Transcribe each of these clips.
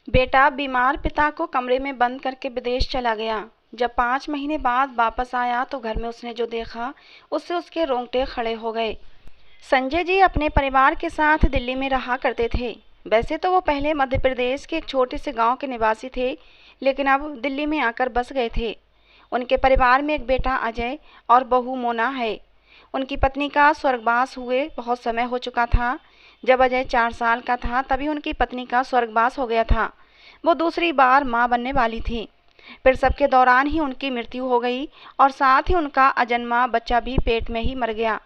बेटा बीमार पिता को कमरे में बंद करके विदेश चला गया। जब 5 महीने बाद वापस आया तो घर में उसने जो देखा उससे उसके रोंगटे खड़े हो गए। संजय जी अपने परिवार के साथ दिल्ली में रहा करते थे। वैसे तो वो पहले मध्य प्रदेश के एक छोटे से गांव के निवासी थे, लेकिन अब दिल्ली में आकर बस गए थे। उनके परिवार में एक बेटा अजय और बहू मोना है। उनकी पत्नी का स्वर्गवास हुए बहुत समय हो चुका था। जब अजय 4 साल का था तभी उनकी पत्नी का स्वर्गवास हो गया था। वो दूसरी बार मां बनने वाली थी। प्रसव के दौरान ही उनकी मृत्यु हो गई और साथ ही उनका अजन्मा बच्चा भी पेट में ही मर गया।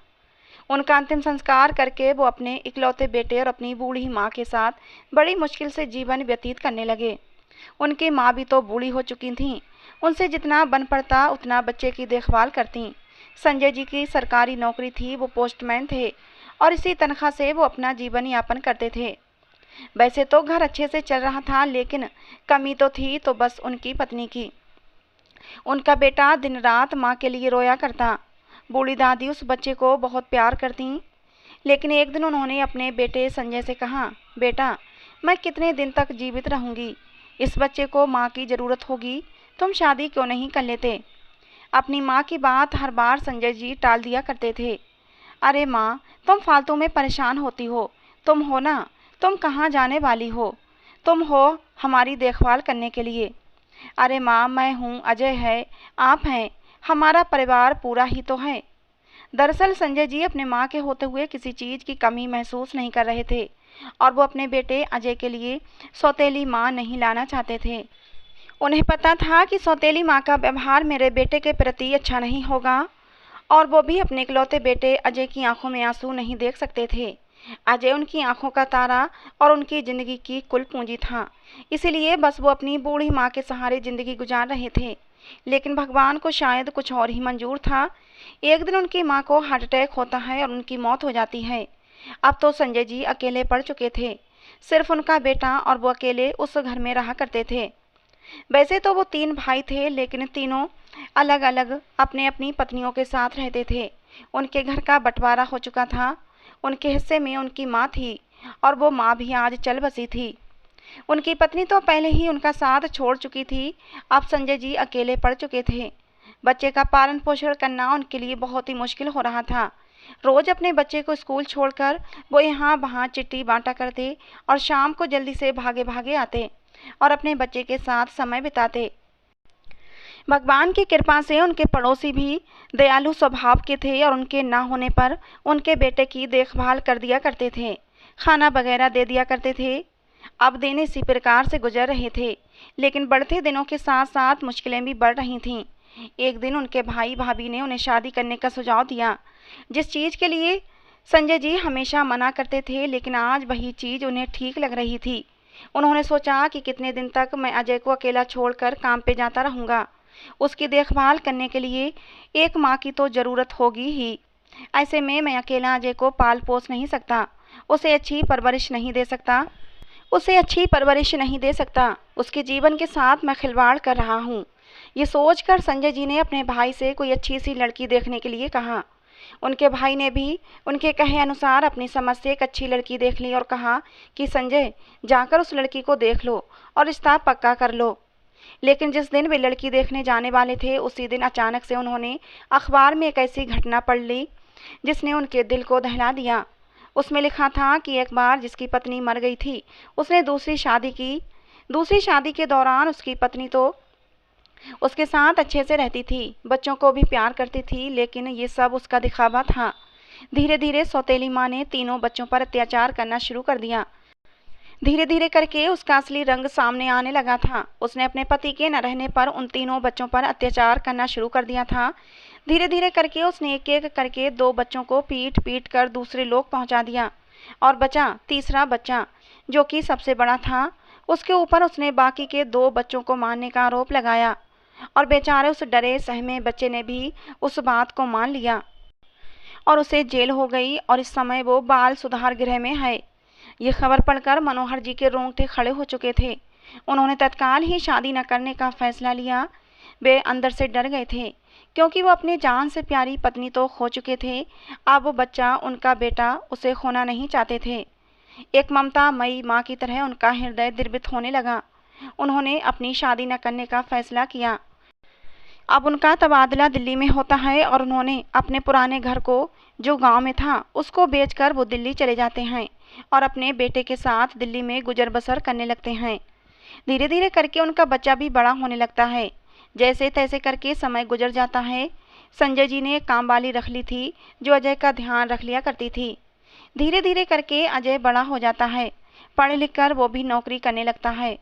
उनका अंतिम संस्कार करके वो अपने इकलौते बेटे और अपनी बूढ़ी माँ के साथ बड़ी मुश्किल से जीवन व्यतीत करने लगे। उनकी माँ भी तो बूढ़ी हो चुकी थीं। उनसे जितना बन पड़ता उतना बच्चे की देखभाल करती। संजय जी की सरकारी नौकरी थी, वो पोस्टमैन थे और इसी तनख्वाह से वो अपना जीवन यापन करते थे। वैसे तो घर अच्छे से चल रहा था, लेकिन कमी तो थी तो बस उनकी पत्नी की। उनका बेटा दिन रात माँ के लिए रोया करता। बूढ़ी दादी उस बच्चे को बहुत प्यार करती। लेकिन एक दिन उन्होंने अपने बेटे संजय से कहा, बेटा मैं कितने दिन तक जीवित रहूंगी, इस बच्चे को माँ की ज़रूरत होगी, तुम शादी क्यों नहीं कर लेते। अपनी माँ की बात हर बार संजय जी टाल दिया करते थे। अरे माँ, तुम फालतू में परेशान होती हो, तुम हो ना, तुम कहाँ जाने वाली हो, तुम हो हमारी देखभाल करने के लिए। अरे माँ, मैं हूँ, अजय है, आप हैं, हमारा परिवार पूरा ही तो है। दरअसल संजय जी अपने माँ के होते हुए किसी चीज़ की कमी महसूस नहीं कर रहे थे और वो अपने बेटे अजय के लिए सौतेली माँ नहीं लाना चाहते थे। उन्हें पता था कि सौतेली माँ का व्यवहार मेरे बेटे के प्रति अच्छा नहीं होगा और वो भी अपने इकलौते बेटे अजय की आंखों में आंसू नहीं देख सकते थे। अजय उनकी आंखों का तारा और उनकी ज़िंदगी की कुल पूंजी था, इसीलिए बस वो अपनी बूढ़ी माँ के सहारे ज़िंदगी गुजार रहे थे। लेकिन भगवान को शायद कुछ और ही मंजूर था। एक दिन उनकी माँ को हार्ट अटैक होता है और उनकी मौत हो जाती है। अब तो संजय जी अकेले पड़ चुके थे। सिर्फ उनका बेटा और वो अकेले उस घर में रहा करते थे। वैसे तो वो 3 भाई थे, लेकिन तीनों अलग अलग अपने अपनी पत्नियों के साथ रहते थे। उनके घर का बंटवारा हो चुका था। उनके हिस्से में उनकी माँ थी और वो माँ भी आज चल बसी थी। उनकी पत्नी तो पहले ही उनका साथ छोड़ चुकी थी। अब संजय जी अकेले पड़ चुके थे। बच्चे का पालन पोषण करना उनके लिए बहुत ही मुश्किल हो रहा था। रोज़ अपने बच्चे को स्कूल छोड़कर वो यहाँ वहाँ चिट्ठी बांटा करते और शाम को जल्दी से भागे भागे आते और अपने बच्चे के साथ समय बिताते। भगवान की कृपा से उनके पड़ोसी भी दयालु स्वभाव के थे और उनके ना होने पर उनके बेटे की देखभाल कर दिया करते थे, खाना वगैरह दे दिया करते थे। अब दिन इसी प्रकार से गुजर रहे थे, लेकिन बढ़ते दिनों के साथ साथ मुश्किलें भी बढ़ रही थीं। एक दिन उनके भाई भाभी ने उन्हें शादी करने का सुझाव दिया, जिस चीज़ के लिए संजय जी हमेशा मना करते थे, लेकिन आज वही चीज़ उन्हें ठीक लग रही थी। उन्होंने सोचा कि कितने दिन तक मैं अजय को अकेला छोड़कर काम पे जाता रहूँगा। उसकी देखभाल करने के लिए एक माँ की तो ज़रूरत होगी ही। ऐसे में मैं अकेला अजय को पाल पोस नहीं सकता, उसे अच्छी परवरिश नहीं दे सकता। उसके जीवन के साथ मैं खिलवाड़ कर रहा हूँ। ये सोचकर संजय जी ने अपने भाई से कोई अच्छी सी लड़की देखने के लिए कहा। उनके भाई ने भी उनके कहे अनुसार अपनी समझ से एक अच्छी लड़की देख ली और कहा कि संजय, जाकर उस लड़की को देख लो और रिश्ता पक्का कर लो। लेकिन जिस दिन वे लड़की देखने जाने वाले थे, उसी दिन अचानक से उन्होंने अखबार में एक ऐसी घटना पढ़ ली जिसने उनके दिल को दहला दिया। उसमें लिखा था कि एक बार जिसकी पत्नी मर गई थी, उसने दूसरी शादी की। दूसरी शादी के दौरान उसकी पत्नी तो उसके साथ अच्छे से रहती थी, बच्चों को भी प्यार करती थी, लेकिन ये सब उसका दिखावा था। धीरे धीरे सौतेली माँ ने तीनों बच्चों पर अत्याचार करना शुरू कर दिया। धीरे धीरे करके उसका असली रंग सामने आने लगा था। उसने अपने पति के न रहने पर उन तीनों बच्चों पर अत्याचार करना शुरू कर दिया था। धीरे धीरे करके उसने एक एक करके 2 बच्चों को पीट पीट कर दूसरे लोग पहुंचा दिया और बचा तीसरा बच्चा, जो कि सबसे बड़ा था। उसके ऊपर उसने बाकी के 2 बच्चों को मारने का आरोप लगाया और बेचारे उस डरे सहमे बच्चे ने भी उस बात को मान लिया और उसे जेल हो गई और इस समय वो बाल सुधार गृह में है। ये खबर पढ़कर मनोहर जी के रोंगटे खड़े हो चुके थे। उन्होंने तत्काल ही शादी न करने का फैसला लिया। वे अंदर से डर गए थे, क्योंकि वो अपनी जान से प्यारी पत्नी तो खो चुके थे। अब वो बच्चा, उनका बेटा, उसे खोना नहीं चाहते थे। एक ममता मई माँ की तरह उनका हृदय द्रवित होने लगा। उन्होंने अपनी शादी न करने का फैसला किया। अब उनका तबादला दिल्ली में होता है और उन्होंने अपने पुराने घर को, जो गांव में था, उसको बेचकर वो दिल्ली चले जाते हैं और अपने बेटे के साथ दिल्ली में गुजर बसर करने लगते हैं। धीरे धीरे करके उनका बच्चा भी बड़ा होने लगता है। जैसे तैसे करके समय गुजर जाता है। संजय जी ने एक काम वाली रख ली थी जो अजय का ध्यान रख लिया करती थी। धीरे धीरे करके अजय बड़ा हो जाता है। पढ़ लिख कर वो भी नौकरी करने लगता है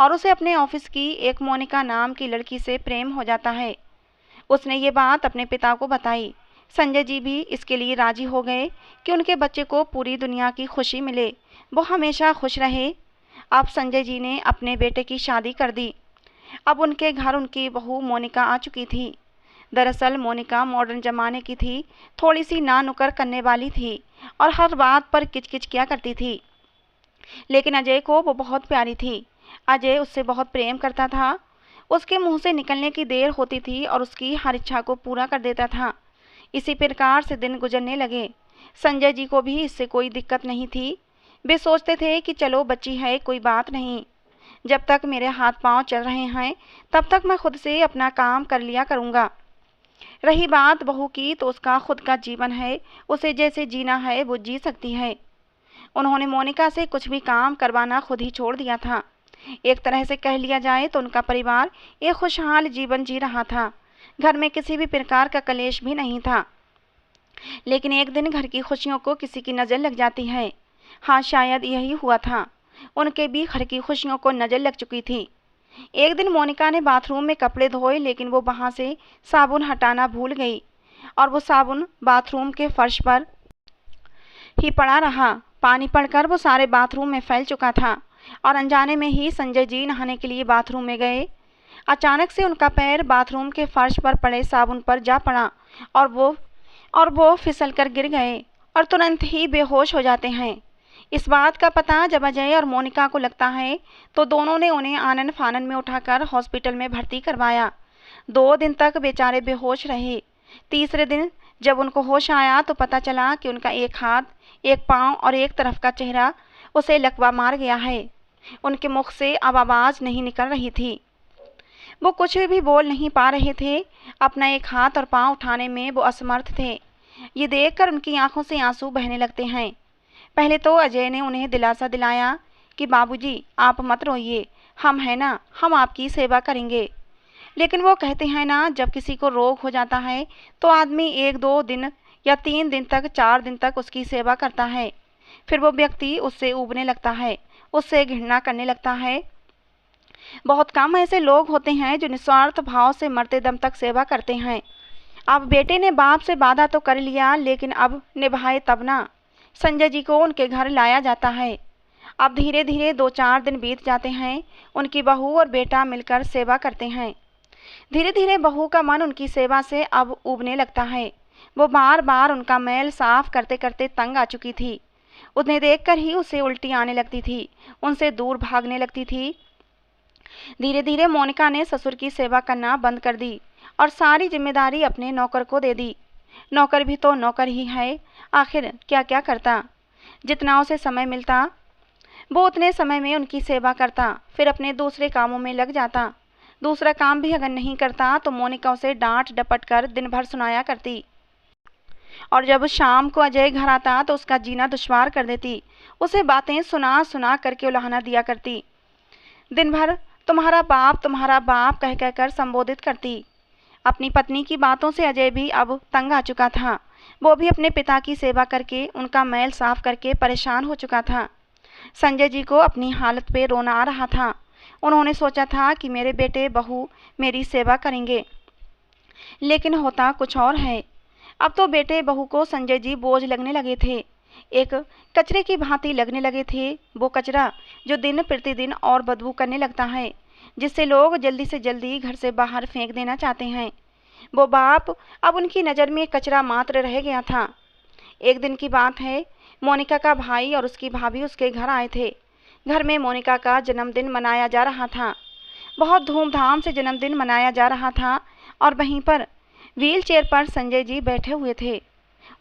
और उसे अपने ऑफिस की एक मोनिका नाम की लड़की से प्रेम हो जाता है। उसने ये बात अपने पिता को बताई। संजय जी भी इसके लिए राजी हो गए कि उनके बच्चे को पूरी दुनिया की खुशी मिले, वो हमेशा खुश रहे। अब संजय जी ने अपने बेटे की शादी कर दी। अब उनके घर उनकी बहू मोनिका आ चुकी थी। दरअसल मोनिका मॉडर्न जमाने की थी, थोड़ी सी ना नुकर करने वाली थी और हर बात पर किचकिच किया करती थी। लेकिन अजय को वो बहुत प्यारी थी। अजय उससे बहुत प्रेम करता था। उसके मुंह से निकलने की देर होती थी और उसकी हर इच्छा को पूरा कर देता था। इसी प्रकार से दिन गुजरने लगे। संजय जी को भी इससे कोई दिक्कत नहीं थी। वे सोचते थे कि चलो बच्ची है, कोई बात नहीं, जब तक मेरे हाथ पांव चल रहे हैं तब तक मैं खुद से अपना काम कर लिया करूँगा। रही बात बहू की, तो उसका खुद का जीवन है, उसे जैसे जीना है वो जी सकती है। उन्होंने मोनिका से कुछ भी काम करवाना खुद ही छोड़ दिया था। एक तरह से कह लिया जाए तो उनका परिवार एक खुशहाल जीवन जी रहा था। घर में किसी भी प्रकार का कलेश भी नहीं था। लेकिन एक दिन घर की खुशियों को किसी की नज़र लग जाती है। हाँ, शायद यही हुआ था। उनके भी घर की खुशियों को नज़र लग चुकी थी। एक दिन मोनिका ने बाथरूम में कपड़े धोए, लेकिन वो वहाँ से साबुन हटाना भूल गई और वो साबुन बाथरूम के फर्श पर ही पड़ा रहा। पानी पड़कर वो सारे बाथरूम में फैल चुका था और अनजाने में ही संजय जी नहाने के लिए बाथरूम में गए। अचानक से उनका पैर बाथरूम के फर्श पर पड़े साबुन पर जा पड़ा और वो फिसल कर गिर गए और तुरंत ही बेहोश हो जाते हैं। इस बात का पता जब अजय और मोनिका को लगता है तो दोनों ने उन्हें आनन फानन में उठाकर हॉस्पिटल में भर्ती करवाया। 2 दिन तक बेचारे बेहोश रहे। तीसरे दिन जब उनको होश आया तो पता चला कि उनका एक हाथ, एक पाँव और एक तरफ का चेहरा उसे लकवा मार गया है। उनके मुख से अब आवाज़ नहीं निकल रही थी। वो कुछ भी बोल नहीं पा रहे थे। अपना एक हाथ और पाँव उठाने में वो असमर्थ थे। ये देखकर उनकी आंखों से आंसू बहने लगते हैं। पहले तो अजय ने उन्हें दिलासा दिलाया कि बाबूजी आप मत रोइए, हम हैं ना, हम आपकी सेवा करेंगे। लेकिन वो कहते हैं ना, जब किसी को रोग हो जाता है तो आदमी 1-2 दिन या 3 दिन तक, 4 दिन तक उसकी सेवा करता है। फिर वो व्यक्ति उससे ऊबने लगता है, उससे घृणा करने लगता है। बहुत कम ऐसे लोग होते हैं जो निस्वार्थ भाव से मरते दम तक सेवा करते हैं। अब बेटे ने बाप से वादा तो कर लिया, लेकिन अब निभाए तब ना। संजय जी को उनके घर लाया जाता है। अब धीरे धीरे 2-4 दिन बीत जाते हैं। उनकी बहू और बेटा मिलकर सेवा करते हैं। धीरे धीरे बहू का मन उनकी सेवा से अब उबने लगता है। वो बार बार उनका मैल साफ करते करते तंग आ चुकी थी। उन्हें देखकर ही उसे उल्टी आने लगती थी, उनसे दूर भागने लगती थी। धीरे धीरे मोनिका ने ससुर की सेवा करना बंद कर दी और सारी जिम्मेदारी अपने नौकर को दे दी। नौकर भी तो नौकर ही है, आखिर क्या क्या करता। जितना उसे समय मिलता वो उतने समय में उनकी सेवा करता, फिर अपने दूसरे कामों में लग जाता। दूसरा काम भी अगर नहीं करता तो मोनिका उसे डांट डपट कर दिन भर सुनाया करती और जब शाम को अजय घर आता तो उसका जीना दुश्वार कर देती। उसे बातें सुना सुना करके उलाहना दिया करती। दिन भर तुम्हारा बाप कह कहकर संबोधित करती। अपनी पत्नी की बातों से अजय भी अब तंग आ चुका था। वो भी अपने पिता की सेवा करके, उनका मैल साफ करके परेशान हो चुका था। संजय जी को अपनी हालत पे रोना आ रहा था। उन्होंने सोचा था कि मेरे बेटे बहू मेरी सेवा करेंगे, लेकिन होता कुछ और है। अब तो बेटे बहू को संजय जी बोझ लगने लगे थे, एक कचरे की भांति लगने लगे थे। वो कचरा जो दिन प्रतिदिन और बदबू करने लगता है, जिससे लोग जल्दी से जल्दी घर से बाहर फेंक देना चाहते हैं। वो बाप अब उनकी नज़र में कचरा मात्र रह गया था। एक दिन की बात है, मोनिका का भाई और उसकी भाभी उसके घर आए थे। घर में मोनिका का जन्मदिन मनाया जा रहा था। बहुत धूमधाम से जन्मदिन मनाया जा रहा था और वहीं पर व्हील चेयर पर संजय जी बैठे हुए थे।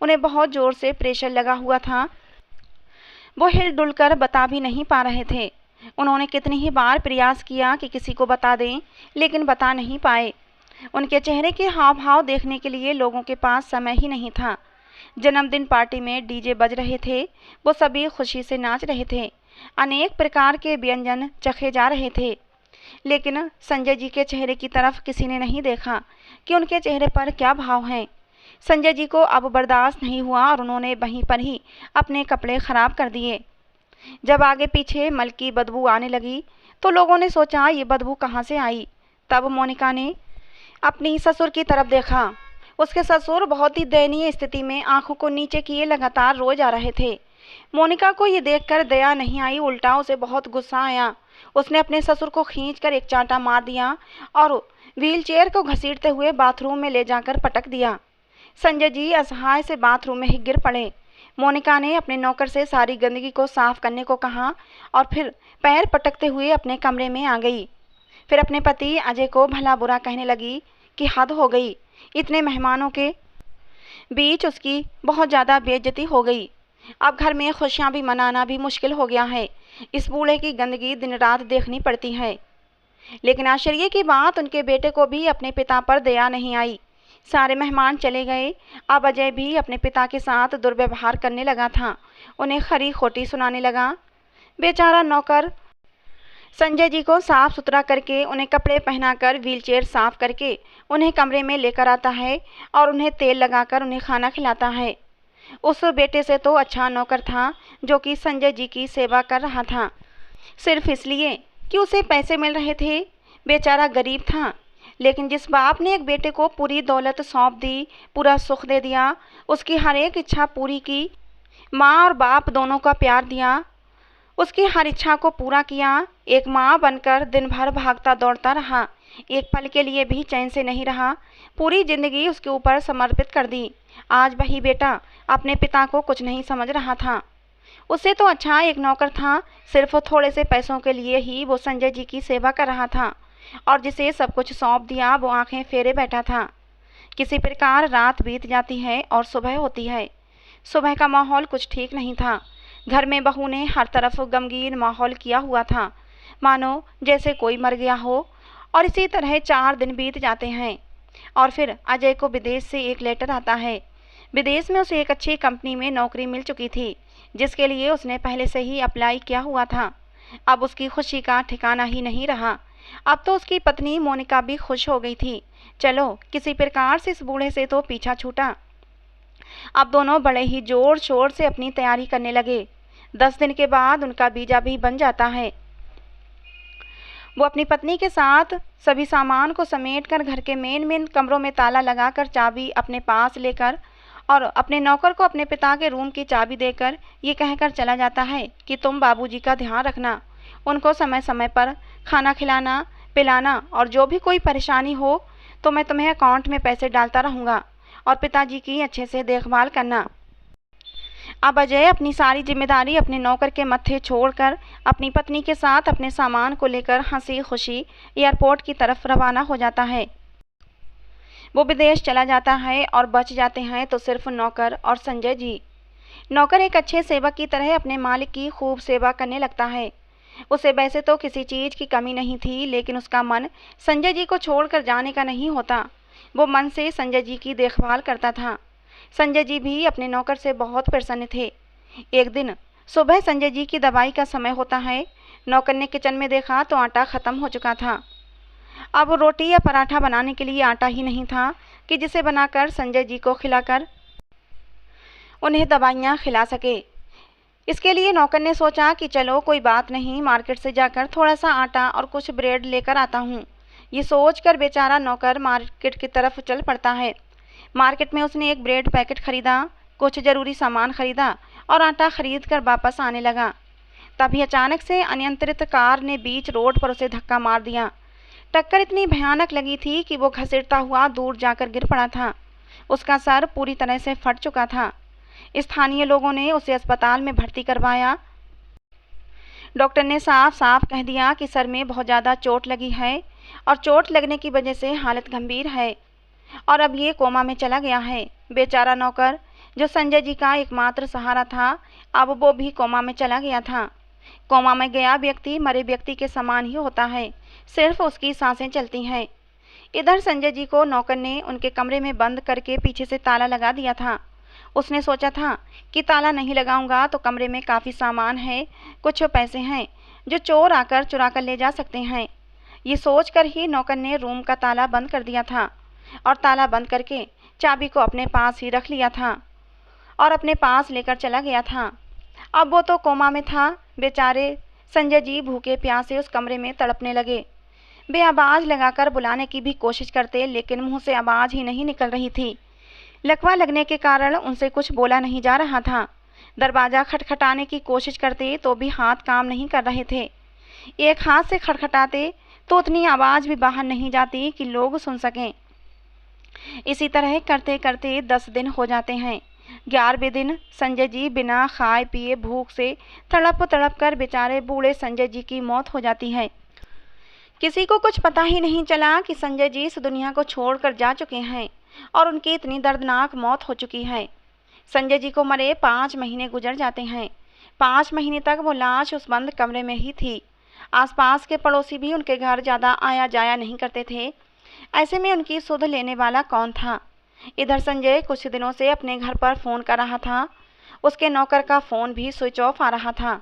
उन्हें बहुत ज़ोर से प्रेशर लगा हुआ था। वो हिल डुल कर बता भी नहीं पा रहे थे। उन्होंने कितनी ही बार प्रयास किया कि किसी को बता दें, लेकिन बता नहीं पाए। उनके चेहरे के हाव भाव देखने के लिए लोगों के पास समय ही नहीं था। जन्मदिन पार्टी में डीजे बज रहे थे, वो सभी खुशी से नाच रहे थे, अनेक प्रकार के व्यंजन चखे जा रहे थे, लेकिन संजय जी के चेहरे की तरफ किसी ने नहीं देखा कि उनके चेहरे पर क्या भाव हैं। संजय जी को अब बर्दाश्त नहीं हुआ और उन्होंने वहीं पर ही अपने कपड़े खराब कर दिए। जब आगे पीछे मल की बदबू आने लगी तो लोगों ने सोचा ये बदबू कहाँ से आई। तब मोनिका ने अपनी ससुर की तरफ देखा। उसके ससुर बहुत ही दयनीय स्थिति में आंखों को नीचे किए लगातार रोए जा रहे थे। मोनिका को ये देखकर दया नहीं आई, उल्टा उसे बहुत गुस्सा आया। उसने अपने ससुर को खींचकर एक चांटा मार दिया और व्हीलचेयर को घसीटते हुए बाथरूम में ले जाकर पटक दिया। संजय जी असहाय से बाथरूम में ही गिर पड़े। मोनिका ने अपने नौकर से सारी गंदगी को साफ करने को कहा और फिर पैर पटकते हुए अपने कमरे में आ गई। फिर अपने पति अजय को भला बुरा कहने लगी कि हद हो गई, इतने मेहमानों के बीच उसकी बहुत ज़्यादा बेइज्जती हो गई। अब घर में खुशियाँ भी मनाना भी मुश्किल हो गया है। इस बूढ़े की गंदगी दिन रात देखनी पड़ती है। लेकिन आश्चर्य की बात, उनके बेटे को भी अपने पिता पर दया नहीं आई। सारे मेहमान चले गए। अब अजय भी अपने पिता के साथ दुर्व्यवहार करने लगा था, उन्हें खरी खोटी सुनाने लगा। बेचारा नौकर संजय जी को साफ सुथरा करके, उन्हें कपड़े पहनाकर, व्हीलचेयर साफ करके उन्हें कमरे में लेकर आता है और उन्हें तेल लगाकर उन्हें खाना खिलाता है। उस बेटे से तो अच्छा नौकर था जो कि संजय जी की सेवा कर रहा था, सिर्फ इसलिए कि उसे पैसे मिल रहे थे। बेचारा गरीब था, लेकिन जिस बाप ने एक बेटे को पूरी दौलत सौंप दी, पूरा सुख दे दिया, उसकी हर एक इच्छा पूरी की, माँ और बाप दोनों का प्यार दिया, उसकी हर इच्छा को पूरा किया, एक माँ बनकर दिन भर भागता दौड़ता रहा, एक पल के लिए भी चैन से नहीं रहा, पूरी जिंदगी उसके ऊपर समर्पित कर दी। आज वही बेटा अपने पिता को कुछ नहीं समझ रहा था। उससे तो अच्छा एक नौकर था, सिर्फ थोड़े से पैसों के लिए ही वो संजय जी की सेवा कर रहा था और जिसे सब कुछ सौंप दिया वो आंखें फेरे बैठा था। किसी प्रकार रात बीत जाती है और सुबह होती है। सुबह का माहौल कुछ ठीक नहीं था। घर में बहू ने हर तरफ गमगीन माहौल किया हुआ था, मानो जैसे कोई मर गया हो। और इसी तरह 4 दिन बीत जाते हैं और फिर अजय को विदेश से एक लेटर आता है। विदेश में उसे एक अच्छी कंपनी में नौकरी मिल चुकी थी, जिसके लिए उसने पहले से ही अप्लाई किया हुआ था। अब उसकी खुशी का ठिकाना ही नहीं रहा। अब तो उसकी पत्नी मोनिका भी खुश हो गई थी। चलो किसी प्रकार से इस बूढ़े से तो पीछा छूटा। अब दोनों बड़े ही जोर शोर से अपनी तैयारी करने लगे। 10 दिन के बाद उनका वीजा भी बन जाता है। वो अपनी पत्नी के साथ सभी सामान को समेटकर घर के मेन कमरों में ताला लगाकर चाबी अपने पास लेकर और अपने नौकर को अपने पिता के रूम की चाबी देकर ये कहकर चला जाता है कि तुम बाबूजी का ध्यान रखना, उनको समय समय पर खाना खिलाना पिलाना और जो भी कोई परेशानी हो तो मैं तुम्हें अकाउंट में पैसे डालता रहूँगा और पिताजी की अच्छे से देखभाल करना। अब अजय अपनी सारी जिम्मेदारी अपने नौकर के मत्थे छोड़कर अपनी पत्नी के साथ अपने सामान को लेकर हंसी खुशी एयरपोर्ट की तरफ रवाना हो जाता है। वो विदेश चला जाता है और बच जाते हैं तो सिर्फ नौकर और संजय जी। नौकर एक अच्छे सेवक की तरह अपने मालिक की खूब सेवा करने लगता है। उसे वैसे तो किसी चीज़ की कमी नहीं थी, लेकिन उसका मन संजय जी को छोड़कर जाने का नहीं होता। वो मन से संजय जी की देखभाल करता था। संजय जी भी अपने नौकर से बहुत प्रसन्न थे। एक दिन सुबह संजय जी की दवाई का समय होता है। नौकर ने किचन में देखा तो आटा ख़त्म हो चुका था। अब रोटी या पराठा बनाने के लिए आटा ही नहीं था कि जिसे बनाकर संजय जी को खिलाकर उन्हें दवाइयाँ खिला सके। इसके लिए नौकर ने सोचा कि चलो कोई बात नहीं, मार्केट से जाकर थोड़ा सा आटा और कुछ ब्रेड लेकर आता हूँ। ये सोचकर बेचारा नौकर मार्केट की तरफ चल पड़ता है। मार्केट में उसने एक ब्रेड पैकेट खरीदा, कुछ ज़रूरी सामान खरीदा और आटा खरीद कर वापस आने लगा। तभी अचानक से अनियंत्रित कार ने बीच रोड पर उसे धक्का मार दिया। टक्कर इतनी भयानक लगी थी कि वो घसीटता हुआ दूर जाकर गिर पड़ा था। उसका सर पूरी तरह से फट चुका था। स्थानीय लोगों ने उसे अस्पताल में भर्ती करवाया। डॉक्टर ने साफ साफ कह दिया कि सर में बहुत ज़्यादा चोट लगी है और चोट लगने की वजह से हालत गंभीर है और अब ये कोमा में चला गया है। बेचारा नौकर जो संजय जी का एकमात्र सहारा था, अब वो भी कोमा में चला गया था। कोमा में गया व्यक्ति मरे व्यक्ति के समान ही होता है, सिर्फ उसकी सांसें चलती हैं। इधर संजय जी को नौकर ने उनके कमरे में बंद करके पीछे से ताला लगा दिया था। उसने सोचा था कि ताला नहीं लगाऊंगा तो कमरे में काफ़ी सामान है, कुछ पैसे हैं जो चोर आकर चुरा कर ले जा सकते हैं। ये सोचकर ही नौकर ने रूम का ताला बंद कर दिया था और ताला बंद करके चाबी को अपने पास ही रख लिया था और अपने पास लेकर चला गया था। अब वो तो कोमा में था। बेचारे संजय जी भूखे प्यासे उस कमरे में तड़पने लगे। वे आवाज़ लगाकर बुलाने की भी कोशिश करते, लेकिन मुंह से आवाज़ ही नहीं निकल रही थी। लकवा लगने के कारण उनसे कुछ बोला नहीं जा रहा था। दरवाज़ा खटखटाने की कोशिश करते तो भी हाथ काम नहीं कर रहे थे। एक हाथ से खटखटाते तो उतनी आवाज़ भी बाहर नहीं जाती कि लोग सुन सकें। इसी तरह करते करते 10 दिन हो जाते हैं। 11वें दिन संजय जी बिना खाए पिए भूख से तड़प तड़प कर बेचारे बूढ़े संजय जी की मौत हो जाती है। किसी को कुछ पता ही नहीं चला कि संजय जी इस दुनिया को छोड़कर जा चुके हैं और उनकी इतनी दर्दनाक मौत हो चुकी है। संजय जी को मरे 5 महीने गुजर जाते हैं। 5 महीने तक वो लाश उस बंद कमरे में ही थी। आसपास के पड़ोसी भी उनके घर ज़्यादा आया जाया नहीं करते थे। ऐसे में उनकी सुध लेने वाला कौन था। इधर संजय कुछ दिनों से अपने घर पर फ़ोन कर रहा था। उसके नौकर का फ़ोन भी स्विच ऑफ आ रहा था।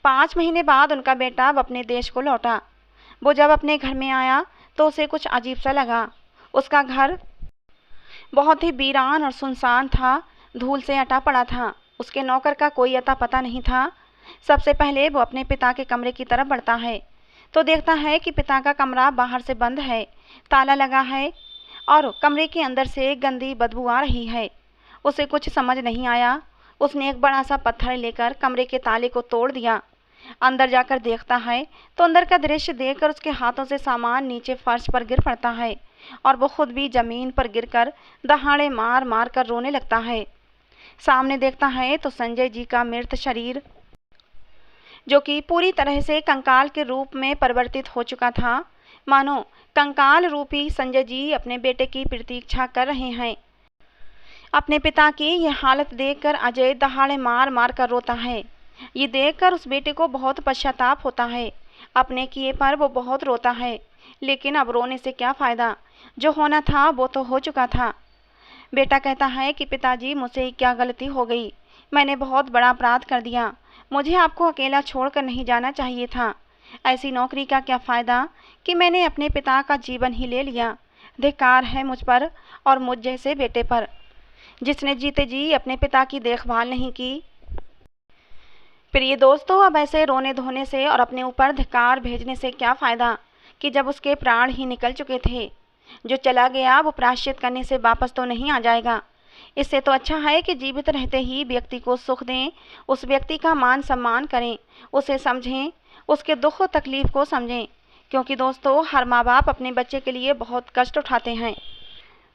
5 महीने बाद उनका बेटा अब अपने देश को लौटा। वो जब अपने घर में आया तो उसे कुछ अजीब सा लगा। उसका घर बहुत ही वीरान और सुनसान था, धूल से अटा पड़ा था। उसके नौकर का कोई अता पता नहीं था। सबसे पहले वो अपने पिता के कमरे की तरफ बढ़ता है तो देखता है कि पिता का कमरा बाहर से बंद है, ताला लगा है और कमरे के अंदर से गंदी बदबू आ रही है। उसे कुछ समझ नहीं आया। उसने एक बड़ा सा पत्थर लेकर कमरे के ताले को तोड़ दिया। अंदर जाकर देखता है तो अंदर का दृश्य देखकर उसके हाथों से सामान नीचे फर्श पर गिर पड़ता है और वो खुद भी ज़मीन पर गिरकर दहाड़े मार मार कर रोने लगता है। सामने देखता है तो संजय जी का मृत शरीर, जो कि पूरी तरह से कंकाल के रूप में परिवर्तित हो चुका था। मानो कंकाल रूपी संजय जी अपने बेटे की प्रतीक्षा कर रहे हैं। अपने पिता की यह हालत देखकर अजय दहाड़े मार मार कर रोता है। ये देखकर उस बेटे को बहुत पश्चाताप होता है। अपने किए पर वो बहुत रोता है, लेकिन अब रोने से क्या फ़ायदा, जो होना था वो तो हो चुका था। बेटा कहता है कि पिताजी मुझसे क्या गलती हो गई, मैंने बहुत बड़ा अपराध कर दिया, मुझे आपको अकेला छोड़कर नहीं जाना चाहिए था। ऐसी नौकरी का क्या फ़ायदा कि मैंने अपने पिता का जीवन ही ले लिया। धिक्कार है मुझ पर और मुझ जैसे बेटे पर, जिसने जीते जी अपने पिता की देखभाल नहीं की। प्रिय दोस्तों, अब ऐसे रोने धोने से और अपने ऊपर धिक्कार भेजने से क्या फ़ायदा कि जब उसके प्राण ही निकल चुके थे। जो चला गया वो प्रायश्चित करने से वापस तो नहीं आ जाएगा। इससे तो अच्छा है कि जीवित रहते ही व्यक्ति को सुख दें, उस व्यक्ति का मान सम्मान करें, उसे समझें, उसके दुख और तकलीफ़ को समझें, क्योंकि दोस्तों हर माँ बाप अपने बच्चे के लिए बहुत कष्ट उठाते हैं।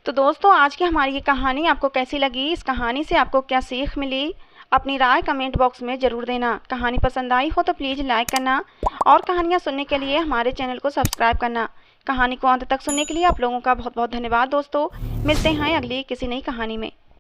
तो दोस्तों आज की हमारी ये कहानी आपको कैसी लगी, इस कहानी से आपको क्या सीख मिली, अपनी राय कमेंट बॉक्स में ज़रूर देना। कहानी पसंद आई हो तो प्लीज़ लाइक करना और कहानियाँ सुनने के लिए हमारे चैनल को सब्सक्राइब करना। कहानी को अंत तक सुनने के लिए आप लोगों का बहुत बहुत धन्यवाद दोस्तों। मिलते हैं अगली किसी नई कहानी में।